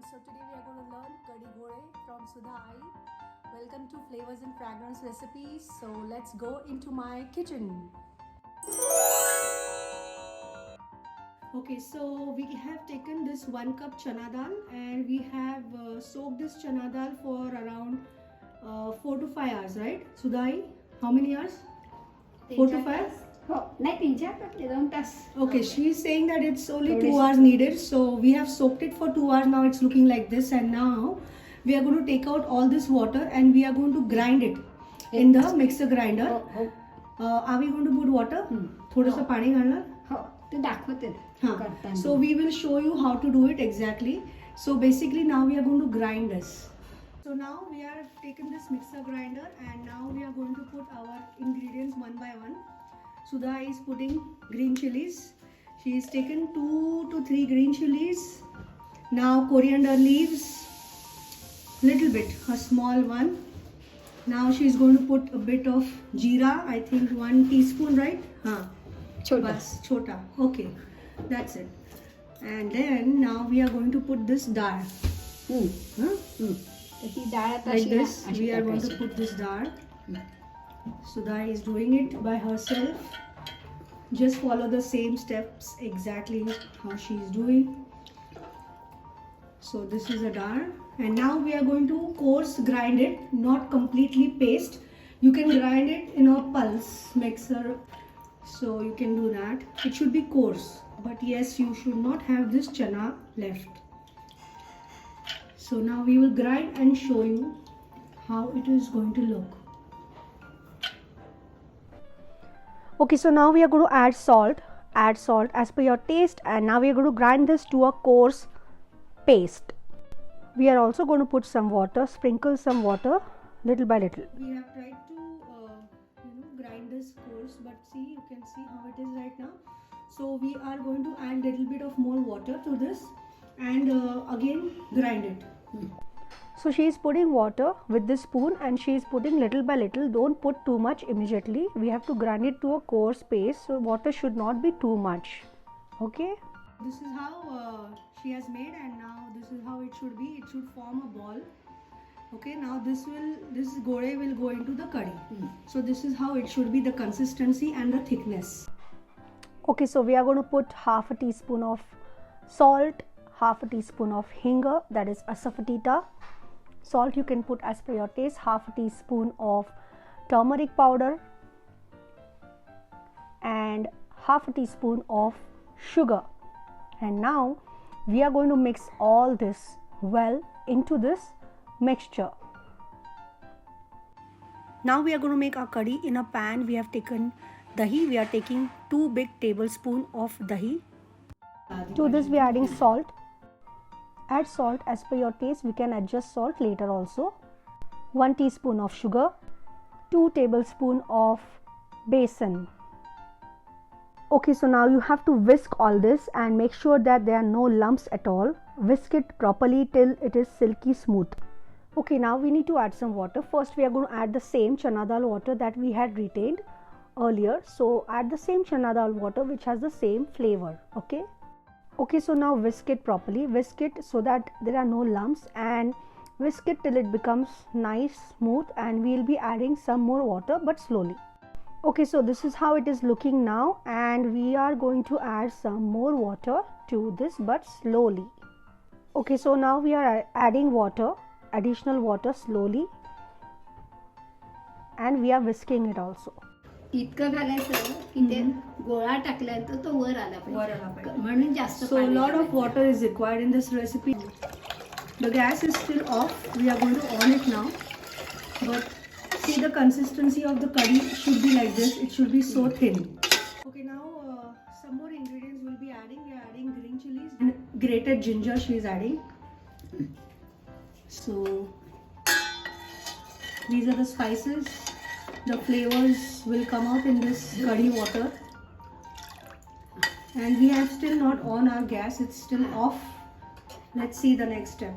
So today we are going to learn Kadi Ghode from Sudha Ai. Welcome to Flavors and Fragrance Recipes. So let's go into my kitchen. Okay, so we have taken this 1 cup chana dal and we have soaked this chana dal for around 4 to 5 hours, right? Sudha Ai, how many hours? 4 to 5? Okay, she's saying that it's only 2 hours needed. So we have soaked it for 2 hours. Now it's looking like this, and now we are going to take out all this water and we are going to grind it in the mixer grinder. Are we going to put water? थोड़ा सा पानी डालना? ते दाखवते हाँ. So we will show you how to do it exactly. So basically now we are going to grind this. So now we are taken this mixer grinder and now we are going to put our ingredients one by one. Sudha is putting green chilies. She has taken 2 to 3 green chilies. Now coriander leaves, little bit, a small one. Now she is going to put a bit of jeera, I think 1 teaspoon, right? Haan. Bas, chota. Okay, that's it. And then now we are going to put this dal. Like this, we are going to put this dal. Sudha is doing it by herself. Just follow the same steps exactly how she is doing. So this is a dal, and now we are going to coarse grind it, not completely paste. You can grind it in a pulse mixer, so you can do that. It should be coarse, but yes, you should not have this chana left. So now we will grind and show you how it is going to look. Okay, so now we are going to add salt as per your taste, and now we are going to grind this to a coarse paste. We are also going to put some water, sprinkle some water little by little. We have tried to grind this coarse, but see, you can see how it is right now. So we are going to add little bit of more water to this and again grind it. So she is putting water with this spoon and she is putting little by little. Don't put too much immediately. We have to grind it to a coarse paste, so water should not be too much. Okay. This is how she has made, and now this is how it should be. It should form a ball. Okay. Now this ghode will go into the curry. So this is how it should be, the consistency and the thickness. Okay. So we are going to put half a teaspoon of salt, half a teaspoon of hinga, that is asafoetida. Salt you can put as per your taste, half a teaspoon of turmeric powder and half a teaspoon of sugar. And now we are going to mix all this well into this mixture. Now we are going to make our curry. In a pan we have taken dahi. We are taking 2 big tablespoons of dahi. To this we are adding salt. Add salt as per your taste. We can adjust salt later also. 1 teaspoon of sugar, 2 tablespoons of besan. Okay, so now you have to whisk all this and make sure that there are no lumps at all. Whisk it properly till it is silky smooth. Okay, now we need to add some water. First we are going to add the same chana dal water that we had retained earlier. So add the same chana dal water which has the same flavor. Okay, so now whisk it properly. Whisk it so that there are no lumps, and whisk it till it becomes nice, smooth, and we will be adding some more water but slowly. Okay, so this is how it is looking now, and we are going to add some more water to this but slowly. Okay, so now we are adding water, additional water slowly, and we are whisking it also. इतकं घालायचं की ते गोळा टाकल्यानंतर तो वर आला पाहिजे म्हणून जास्त. So a lot of water is required in this recipe. The gas is still off. We are going to on it now. But see, the consistency of the curry should be like this. It should be so thin. Okay, now some more ingredients we'll be adding. We are adding green chilies and grated ginger she is adding. So these are the spices. The flavors will come out in this curry water, and we have still not on our gas, it's still off. Let's see the next step.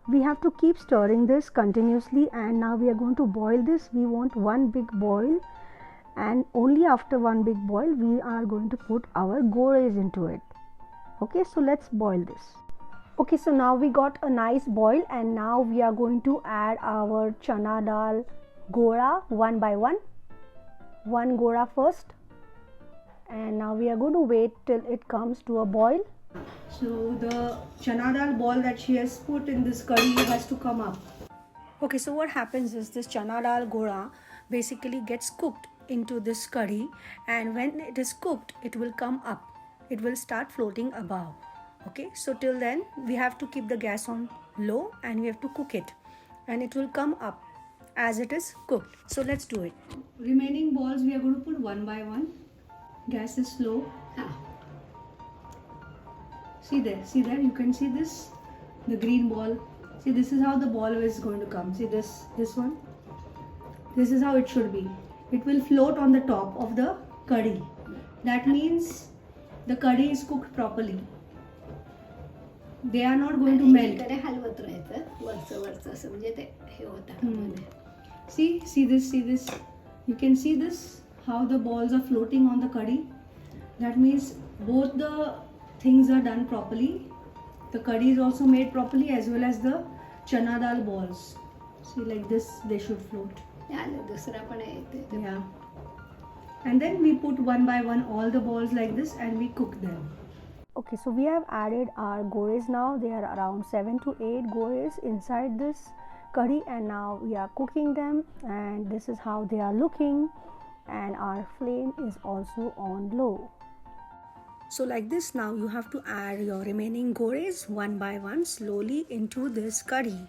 We have to keep stirring this continuously, and now we are going to boil this. We want 1 big boil, and only after 1 big boil we are going to put our ghodes into it. Okay, so let's boil this. Okay, so now we got a nice boil, and now we are going to add our chana dal goda one by one. One goda first, and now we are going to wait till it comes to a boil. So the chana dal ball that she has put in this curry has to come up. Okay, so what happens is this chana dal goda basically gets cooked into this curry, and when it is cooked, it will come up. It will start floating above. Okay, so till then we have to keep the gas on low and we have to cook it, and it will come up as it is cooked. So let's do it. Remaining balls we are going to put one by one. Gas is slow. See there, you can see this, the green ball. See, this is how the ball is going to come. See this one, this is how it should be. It will float on the top of the curry. That means the curry is cooked properly. They are not going to melt. हलवत राहायचं वरचं असं म्हणजे ते हे होतं. See this. You can see this, how the balls are floating on the curry. That means both the things are done properly. The curry is also made properly, as well as the chana dal balls. See, like this they should float. दुसरा पण आहे. Yeah. And then we put one by one all the balls like this, and we cook them. Okay, so we have added our goes now. There are around 7 to 8 goes inside this curry, and now we are cooking them, and this is how they are looking, and our flame is also on low. So like this, now you have to add your remaining goes one by one slowly into this curry,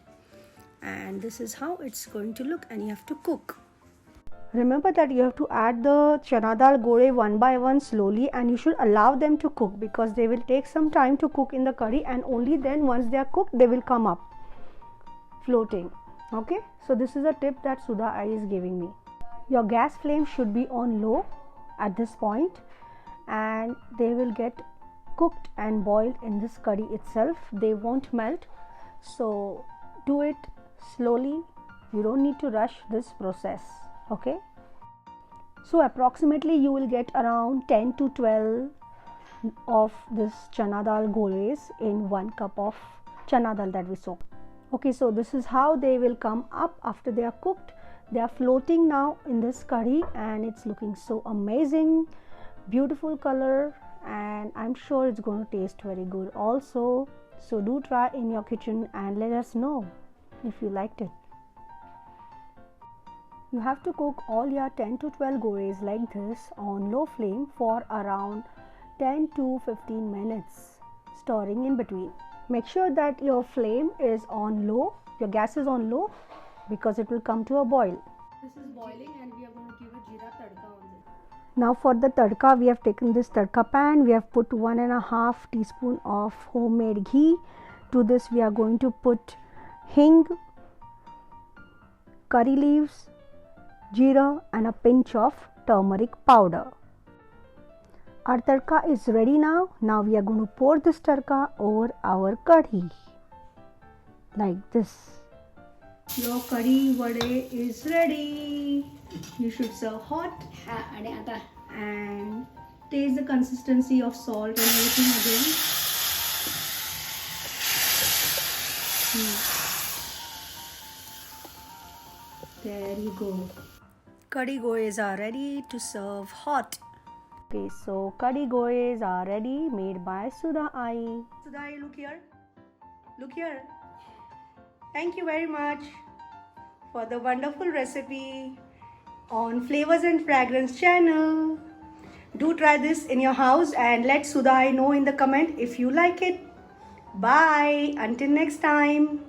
and this is how it's going to look, and you have to cook. Remember that you have to add the chana dal gore one by one slowly, and you should allow them to cook, because they will take some time to cook in the curry, and only then once they are cooked they will come up floating. Okay, so this is a tip that Sudha Ai is giving me. Your gas flame should be on low at this point, and they will get cooked and boiled in this curry itself. They won't melt, so do it slowly. You don't need to rush this process. Okay, so approximately you will get around 10 to 12 of this chana dal goles in 1 cup of chana dal that we soak. Okay, so this is how they will come up after they are cooked. They are floating now in this curry, and it's looking so amazing, beautiful color, and I'm sure it's going to taste very good also. So do try in your kitchen and let us know if you liked it. You have to cook all your 10 to 12 goes like this on low flame for around 10 to 15 minutes, stirring in between. Make sure that your flame is on low, your gas is on low, because it will come to a boil. This is boiling, and we are going to give a jeera tadka on this. Now for the tadka, we have taken this tadka pan. We have put 1.5 teaspoon of homemade ghee. To this we are going to put hing, curry leaves, jeera, and a pinch of turmeric powder. Our tadka is ready now. Now we are going to pour this tadka over our curry like this. Your curry vade is ready. You should serve hot. And taste the consistency of salt and everything again. There you go. Curry goes are ready to serve hot. Okay, so curry goes are ready, made by Sudha Ai. Sudha Ai, look here. Look here. Thank you very much for the wonderful recipe on Flavors and Fragrance channel. Do try this in your house and let Sudha Ai know in the comment if you like it. Bye. Until next time.